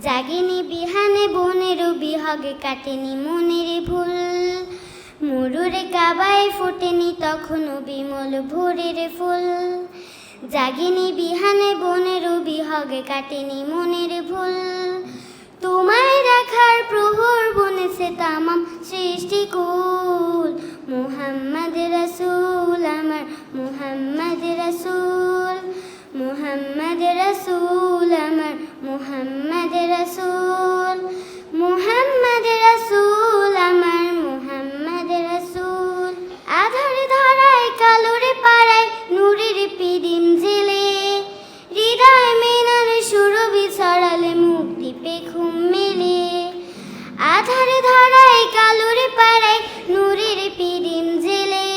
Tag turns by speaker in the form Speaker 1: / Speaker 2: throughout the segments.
Speaker 1: জাগিনি বিহানে বনের বিহগে কাটেনি মনের ভুল, মরুরে কাবায় ফোটেনি তখনও বিমল ভোরের ফুল। জাগিনি বিহানে বনের বিহগে কাটেনি মনের ভুল, তোমায় দেখার প্রহর বনেছে তামাম সৃষ্টিকুল। মুহাম্মদ রাসূল আমার মুহাম্মদ রাসূল, মুহাম্মদ রাসূল আমার মুহাম্মদ রাসূল, মুহাম্মদ রাসূল আমার মুহাম্মদ রাসূল। আধার ধরায় কালোরে পাড়ায় নূরের পিদিম জেলে, হৃদয় মিনার সুরভি ছড়ালে মুক্তি পে ঘুম মেলে। আধার ধরায় কালোরে পাড়ায় নূরের পিদিম জেলে,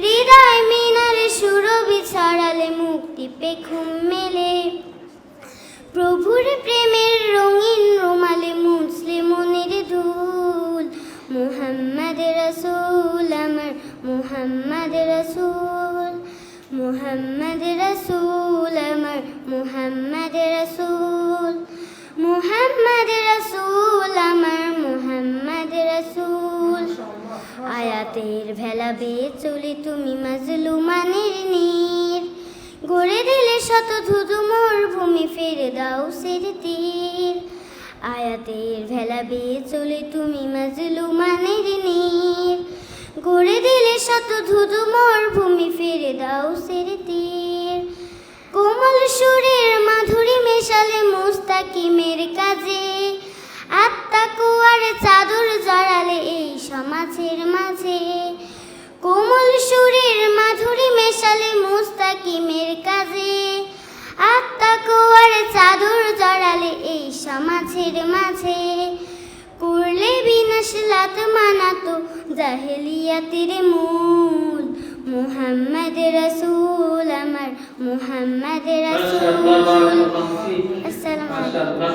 Speaker 1: হৃদয় মিনার সুরভি ছড়ালে মুক্তি পে ঘুম মেলে। প্রভুর প্রেমের রঙিন রুমালে মুছলে মনের ধুল, মুহাম্মদ রাসূল আমার মুহাম্মদ রাসূল, মুহাম্মদ রাসূল আমার মুহাম্মদ রাসূল, মুহাম্মদ রাসূল আমার মুহাম্মদ রাসূল। আয়াতের ভেলা বেয়ে চলে তুমি মাজলুমানের নীর, গড়ে দিলে শত ধুধু মরুভূমি ফেরে দাও সের তীর। আয়াতের ভেলা বেয়ে চলে তুমি মাজলুমানের নীর, গড়ে দিলে শত ধুধু মরুভূমি ফেরে দাও সের তীর। কোমল সুরের মাধুরী মেশালে মুস্তাকিমের কাজে, আত্মা কুয়ার চাদর জড়ালে এই সমাজের মাঝে। কোমল সুরের মাধুরী মেশালে মুস্তাকিমের কাজে, আত্মা কুয়ার চাদর জড়ালে এই সমাজের মাঝে। করলে বিনাশ লাত মানাতো জাহেলিয়াতের মূল, মুহাম্মদ রাসূল আমার মুহাম্মদ রাসূল। আসসালামু আলাইকুম।